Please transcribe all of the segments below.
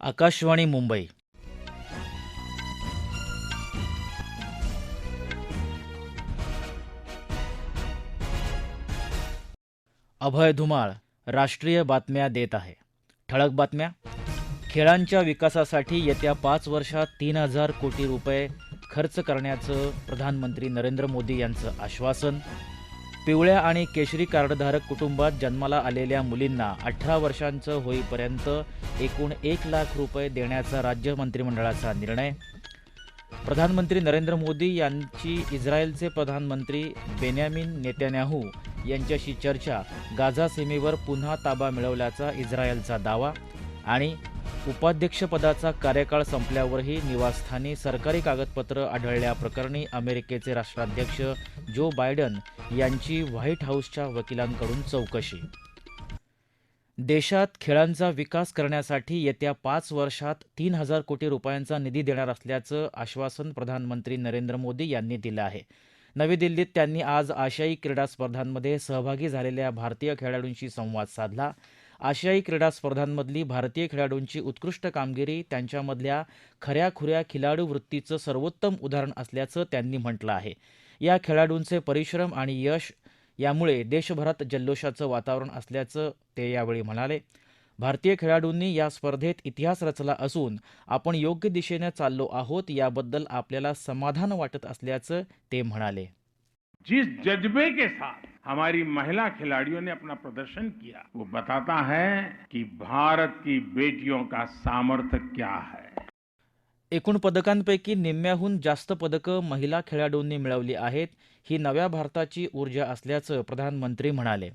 आकाशवाणी मुंबई. अभय धुमाळ राष्ट्रीय बातम्या देत आहे. ठळक बातम्या. खेळांच्या विकासासाठी येत्या 5 वर्षात 3,000 कोटी रुपये खर्च करण्याचं प्रधानमंत्री नरेंद्र मोदी यांचं आश्वासन. पिवळ्या आणि केशरी कार्डधारक कुटुंबात जन्माला आलेल्या मुलींना 18 वर्षांचं होईपर्यंत एकूण 1 लाख रुपये देण्याचा राज्य मंत्रिमंडळाचा निर्णय. प्रधानमंत्री नरेंद्र मोदी यांची इस्रायलचे प्रधानमंत्री बेन्यामिन नेतन्याहू यांच्याशी चर्चा. गाझा सीमेवर पुन्हा ताबा मिळवल्याचा इस्रायलचा दावा. आणि उपाध्यक्षपदाचा कार्यकाळ संपल्यावरही निवासस्थानी सरकारी कागदपत्र आढळल्याप्रकरणी अमेरिकेचे राष्ट्राध्यक्ष जो बायडन यांची व्हाईट हाऊसच्या वकिलांकडून चौकशी. देशात खेळांचा विकास करण्यासाठी येत्या 5 वर्षात 3,000 कोटी रुपयांचा निधी देणार असल्याचं आश्वासन प्रधानमंत्री नरेंद्र मोदी यांनी दिलं आहे. नवी दिल्लीत त्यांनी आज आशियाई क्रीडा स्पर्धांमध्ये सहभागी झालेल्या भारतीय खेळाडूंशी संवाद साधला. आशियाई क्रीडा स्पर्धांमधली भारतीय खेळाडूंची उत्कृष्ट कामगिरी त्यांच्यामधल्या खऱ्याखुऱ्या खिलाडू वृत्तीचं सर्वोत्तम उदाहरण असल्याचं त्यांनी म्हटलं आहे. या खेळाडूंचे परिश्रम आणि यश यामुळे देशभरात जल्लोषाचं वातावरण असल्याचं ते यावेळी म्हणाले. भारतीय खेळाडूंनी या स्पर्धेत इतिहास रचला असून आपण योग्य दिशेने चाललो आहोत याबद्दल आपल्याला समाधान वाटत असल्याचं ते म्हणाले. जिस जज्बे के साथ हमारी महिला खिलाड़ियों ने अपना प्रदर्शन किया वो बताता है कि भारत की बेटियों का सामर्थ्य क्या है. एकूण पदकांपैकी निम्म्याहून जास्त पदकं महिला खेळाडूंनी मिळवली आहेत. ही नव्या भारताची ऊर्जा असल्याचं प्रधानमंत्री म्हणाले.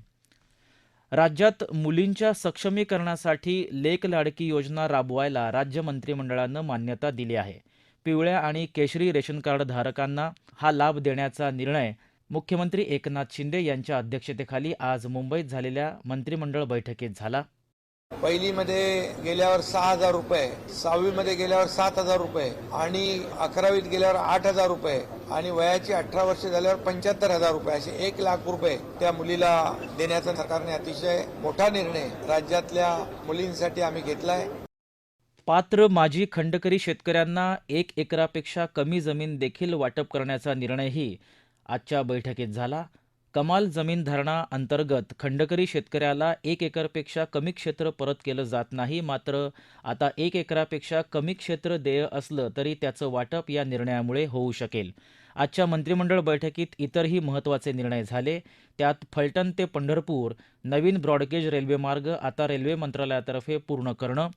राज्यात मुलींच्या सक्षमीकरणासाठी लेक लाडकी योजना राबवायला राज्य मंत्रिमंडळानं मान्यता दिली आहे. पिवळ्या आणि केशरी रेशन कार्ड धारकांना हा लाभ देण्याचा निर्णय मुख्यमंत्री एकनाथ शिंदे यांच्या अध्यक्षतेखाली आज मुंबईत झालेल्या मंत्रिमंडळ बैठकीत झाला. पहिलीमध्ये गेल्यावर 6,000 रुपये, 6वीमध्ये गेल्यावर 7,000 रुपये आणि 11वीत गेल्यावर 8,000 रुपये आणि वयाची 18 वर्ष झाल्यावर 75,000 रुपये असे 1 लाख रुपये त्या मुलीला देण्याचा सरकारने अतिशय मोठा निर्णय राज्यातल्या मुलींसाठी आम्ही घेतलाय. पात्र माजी खंडकरी शेतकऱ्यांना 1 एकरापेक्षा कमी जमीन देखील वाटप करण्याचा निर्णयही आजच्या बैठकीत झाला. कमाल जमीन धारणा अंतर्गत खंडकरी शेतकऱ्याला 1 एकरपेक्षा कमी क्षेत्र परत केलं जात नाही. मात्र आता 1 एकरापेक्षा कमी क्षेत्र देय असलं तरी त्याचं वाटप या निर्णयामुळे होऊ शकेल. आजच्या मंत्रिमंडळ बैठकीत इतरही महत्त्वाचे निर्णय झाले. त्यात फलटण ते पंढरपूर नवीन ब्रॉडगेज रेल्वेमार्ग आता रेल्वे मंत्रालयातर्फे पूर्ण करणं,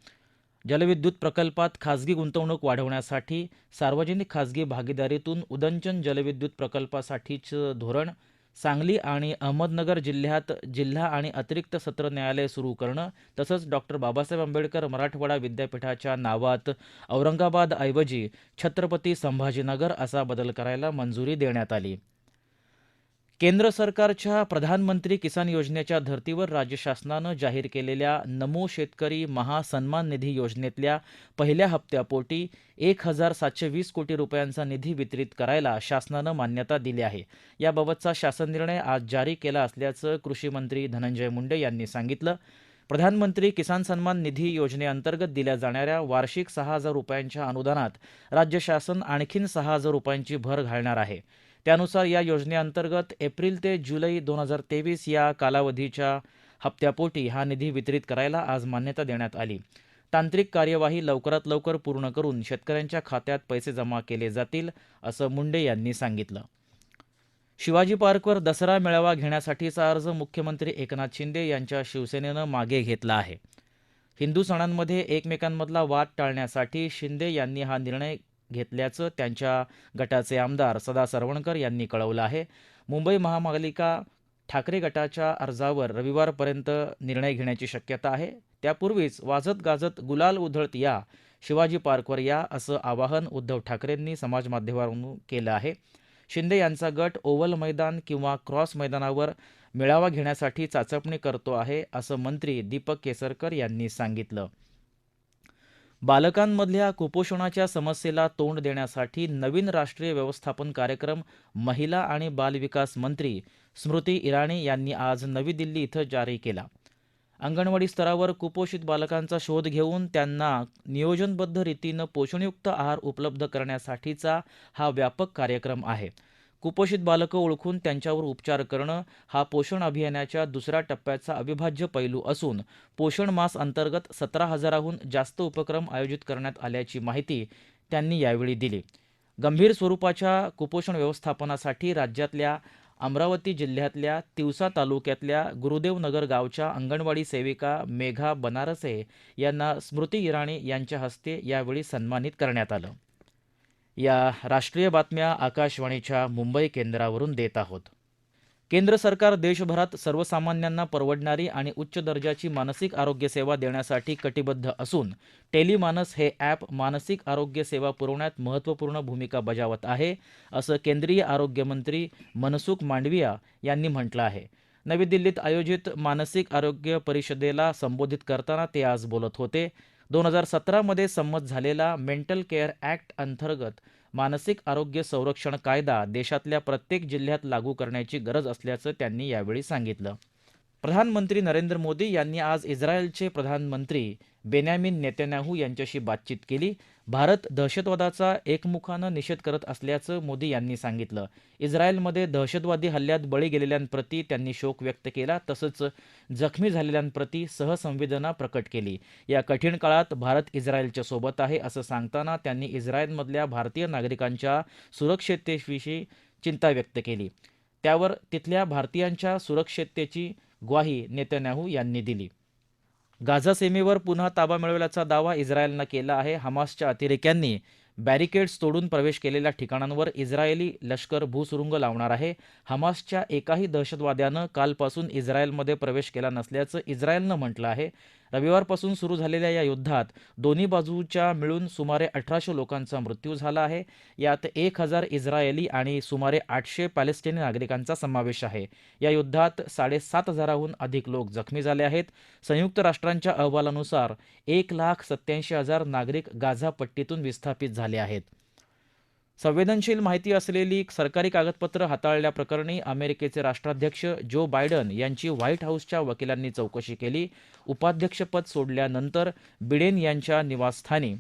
जलविद्युत प्रकल्पात खासगी गुंतवणूक वाढवण्यासाठी सार्वजनिक खासगी भागीदारीतून उदंचन जलविद्युत प्रकल्पासाठीचं धोरण, सांगली आणि अहमदनगर जिल्ह्यात जिल्हा आणि अतिरिक्त सत्र न्यायालय सुरू करणं, तसंच डॉक्टर बाबासाहेब आंबेडकर मराठवाडा विद्यापीठाच्या नावात औरंगाबादऐवजी छत्रपती संभाजीनगर असा बदल करायला मंजुरी देण्यात आली. केंद्र सरकारच्या प्रधानमंत्री किसान योजनेच्या धर्तीवर राज्य शासनानं जाहीर केलेल्या नमो शेतकरी महासन्मान निधी योजनेतल्या पहिल्या हप्त्यापोटी 1,720 कोटी रुपयांचा निधी वितरित करायला शासनानं मान्यता दिली आहे. याबाबतचा शासन निर्णय आज जारी केला असल्याचं कृषी मंत्री धनंजय मुंडे यांनी सांगितलं. प्रधानमंत्री किसान सन्मान निधी योजनेअंतर्गत दिल्या जाणाऱ्या वार्षिक 6,000 रुपयांच्या अनुदानात राज्य शासन आणखीन 6,000 रुपयांची भर घालणार आहे. त्यानुसार या योजनेअंतर्गत एप्रिल ते जुलै 2023 या कालावधीच्या हप्त्यापोटी हा निधी वितरित करायला आज मान्यता देण्यात आली. तांत्रिक कार्यवाही लवकरात लवकर पूर्ण करून शेतकऱ्यांच्या खात्यात पैसे जमा केले जातील असं मुंडे यांनी सांगितलं. शिवाजी पार्कवर दसरा मेळावा घेण्यासाठीचा अर्ज मुख्यमंत्री एकनाथ शिंदे यांच्या शिवसेनेनं मागे घेतला आहे. हिंदू सणांमध्ये एकमेकांमधला वाद टाळण्यासाठी शिंदे यांनी हा निर्णय घेतल्याचं त्यांच्या गटाचे आमदार सदा सरवणकर यांनी कळवलं आहे. मुंबई महापालिका ठाकरे गटाच्या अर्जावर रविवारपर्यंत निर्णय घेण्याची शक्यता आहे. त्यापूर्वीच वाजत गाजत गुलाल उधळत या, शिवाजी पार्कवर या असं आवाहन उद्धव ठाकरेंनी समाजमाध्यमावरून केलं आहे. शिंदे यांचा गट ओव्हल मैदान किंवा क्रॉस मैदानावर मेळावा घेण्यासाठी चाचपणी करतो आहे असं मंत्री दीपक केसरकर यांनी सांगितलं. बालकांमधल्या कुपोषणाच्या समस्येला तोंड देण्यासाठी नवीन राष्ट्रीय व्यवस्थापन कार्यक्रम महिला आणि बालविकास मंत्री स्मृती इराणी यांनी आज नवी दिल्ली इथं जारी केला. अंगणवाडी स्तरावर कुपोषित बालकांचा शोध घेऊन त्यांना नियोजनबद्ध रीतीनं पोषणयुक्त आहार उपलब्ध करण्यासाठीचा हा व्यापक कार्यक्रम आहे. कुपोषित बालकं ओळखून त्यांच्यावर उपचार करणं हा पोषण अभियानाच्या दुसऱ्या टप्प्याचा अविभाज्य पैलू असून पोषण मास अंतर्गत 17,000हून जास्त उपक्रम आयोजित करण्यात आल्याची माहिती त्यांनी यावेळी दिली. गंभीर स्वरूपाच्या कुपोषण व्यवस्थापनासाठी राज्यातल्या अमरावती जिल्ह्यातल्या तिवसा तालुक्यातल्या गुरुदेवनगर गावच्या अंगणवाडी सेविका मेघा बनारसे यांना स्मृती इराणी यांच्या हस्ते यावेळी सन्मानित करण्यात आलं. या राष्ट्रीय बातम्या आकाशवाणीच्या मुंबई केंद्रावरून देत आहोत. केंद्र सरकार देशभरात सर्वसामान्यांना परवडणारी आणि उच्च दर्जाची मानसिक आरोग्य सेवा देण्यासाठी कटिबद्ध असून टेलिमानस हे ॲप मानसिक आरोग्य सेवा पुरवण्यात महत्त्वपूर्ण भूमिका बजावत आहे, असं केंद्रीय आरोग्यमंत्री मनसुख मांडविया यांनी म्हटलं आहे. नवी दिल्लीत आयोजित मानसिक आरोग्य परिषदेला संबोधित करताना ते आज बोलत होते. 2017मध्ये संमत झालेला मेंटल केअर ॲक्ट अंतर्गत मानसिक आरोग्य संरक्षण कायदा देशातल्या प्रत्येक जिल्ह्यात लागू करण्याची गरज असल्याचं त्यांनी यावेळी सांगितलं. प्रधानमंत्री नरेंद्र मोदी यांनी आज इस्रायलचे प्रधानमंत्री बेन्यामिन नेतन्याहू यांच्याशी बातचीत केली. भारत दहशतवादाचा एकमुखानं निषेध करत असल्याचं मोदी यांनी सांगितलं. इस्रायलमध्ये दहशतवादी हल्ल्यात बळी गेलेल्यांप्रती त्यांनी शोक व्यक्त केला. तसंच जखमी झालेल्यांप्रती सहसंवेदना प्रकट केली. या कठीण काळात भारत इस्रायलच्या सोबत आहे असं सांगताना त्यांनी इस्रायलमधल्या भारतीय नागरिकांच्या सुरक्षिततेविषयी चिंता व्यक्त केली. त्यावर तिथल्या भारतीयांच्या सुरक्षिततेची ग्वाही नेतन्याहू यांनी दिली. गाझा सीमेवर पुन्हा ताबा मिळवल्याचा दावा इस्रायलनं केला आहे. हमासच्या अतिरेक्यांनी बॅरिकेड्स तोडून प्रवेश केलेल्या ठिकाणांवर इस्रायली लष्कर भूसुरुंग लावणार आहे. हमासच्या एकाही दहशतवाद्यानं कालपासून इस्रायलमध्ये प्रवेश केला नसल्याचं इस्रायलनं म्हटलं आहे. रविवारपासून सुरू झालेल्या या युद्धात दोन्ही बाजूच्या मिळून सुमारे 1800 लोकांचा मृत्यू झाला आहे. यात 1000 इस्रायली आणि सुमारे 800 पॅलेस्टिनी नागरिकांचा समावेश आहे. या युद्धात 7,500हून अधिक लोक जखमी झाले आहेत. संयुक्त राष्ट्रांच्या अहवालानुसार 1,87,000 नागरिक गाझा पट्टीतून विस्थापित झाले आहेत. संवेदनशील माहिती असलेली सरकारी कागदपत्र हाताळल्याप्रकरणी अमेरिकेचे राष्ट्राध्यक्ष जो बायडन यांची व्हाईट हाऊसच्या वकिलांनी चौकशी केली. उपाध्यक्षपद सोडल्यानंतर बिडेन यांच्या निवासस्थानी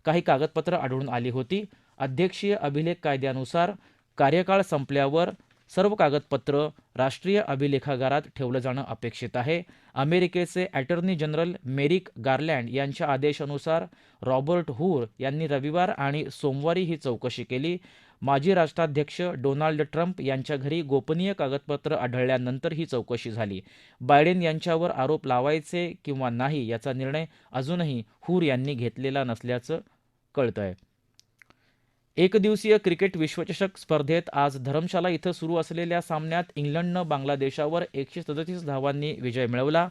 काही कागदपत्र आढळून आली होती. अध्यक्षीय अभिलेख कायद्यानुसार कार्यकाळ संपल्यावर सर्व कागदपत्र राष्ट्रीय अभिलेखागारात ठेवलं जाणं अपेक्षित आहे. अमेरिकेचे अॅटर्नी जनरल मेरिक गारलँड यांच्या आदेशानुसार रॉबर्ट हूर यांनी रविवार आणि सोमवारी ही चौकशी केली. माजी राष्ट्राध्यक्ष डोनाल्ड ट्रम्प यांच्या घरी गोपनीय कागदपत्र आढळल्यानंतर ही चौकशी झाली. बायडेन यांच्यावर आरोप लावायचे किंवा नाही याचा निर्णय अजूनही हूर यांनी घेतलेला नसल्याचं कळतंय. एकदिवसीय क्रिकेट विश्वचषक स्पर्धेत आज धरमशाला इथं सुरू असलेल्या सामन्यात इंग्लंडनं बांगलादेशावर 137 धावांनी विजय मिळवला.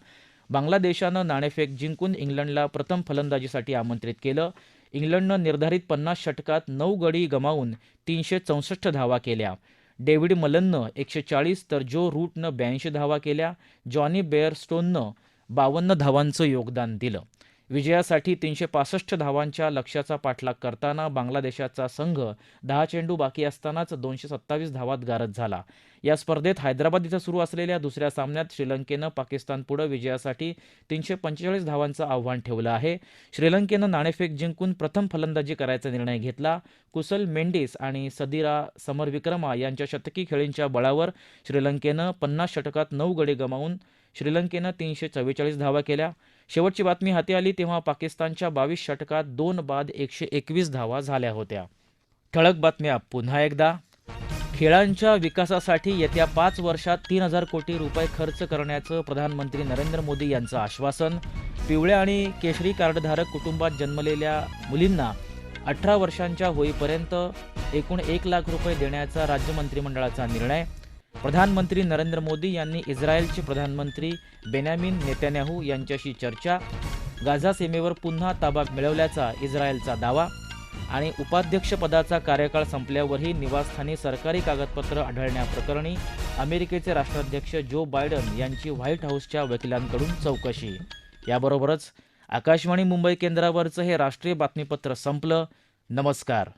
बांगलादेशानं नाणेफेक जिंकून इंग्लंडला प्रथम फलंदाजीसाठी आमंत्रित केलं. इंग्लंडनं निर्धारित 50 षटकात 9 गडी गमावून 364 धावा केल्या. डेव्हिड मलननं 140 तर जो रूटनं 82 धावा केल्या. जॉनी बेअरस्टोननं 52 धावांचं योगदान दिलं. विजयासाठी 365 धावांच्या लक्ष्याचा पाठलाग करताना बांगलादेशाचा संघ 10 चेंडू बाकी असतानाच 227 धावात गारद झाला. या स्पर्धेत हैदराबाद इथं सुरू असलेल्या दुसऱ्या सामन्यात श्रीलंकेनं पाकिस्तानपुढे विजयासाठी 345 धावांचं आव्हान ठेवलं आहे. श्रीलंकेनं नाणेफेक जिंकून प्रथम फलंदाजी करायचा निर्णय घेतला. कुशल मेंडिस आणि सदिरा समरविक्रमा यांच्या शतकी खेळींच्या बळावर श्रीलंकेनं 50 षटकात 9 गडी गमावून श्रीलंकेनं 344 धावा केल्या. शेवटची बातमी हाती आली तेव्हा पाकिस्तानच्या 22 षटकात 2 बाद 121 धावा झाल्या होत्या. ठळक बातम्या पुन्हा एकदा. खेळांच्या विकासासाठी येत्या 5 वर्षात 3,000 कोटी रुपये खर्च करण्याचं प्रधानमंत्री नरेंद्र मोदी यांचं आश्वासन. पिवळ्या आणि केशरी कार्डधारक कुटुंबात जन्मलेल्या मुलींना 18 वर्षांच्या होईपर्यंत एकूण 1 लाख रुपये देण्याचा राज्य मंत्रिमंडळाचा निर्णय. प्रधानमंत्री नरेंद्र मोदी यांनी इस्रायलचे प्रधानमंत्री बेन्यामिन नेतन्याहू यांच्याशी चर्चा. गाझा सीमेवर पुन्हा ताबा मिळवल्याचा इस्रायलचा दावा. आणि उपाध्यक्षपदाचा कार्यकाळ संपल्यावरही निवासस्थानी सरकारी कागदपत्र आढळण्याप्रकरणी अमेरिकेचे राष्ट्राध्यक्ष जो बायडन यांची व्हाईट हाऊसच्या वकिलांकडून चौकशी. याबरोबरच आकाशवाणी मुंबई केंद्रावरचं हे राष्ट्रीय बातमीपत्र संपलं. नमस्कार.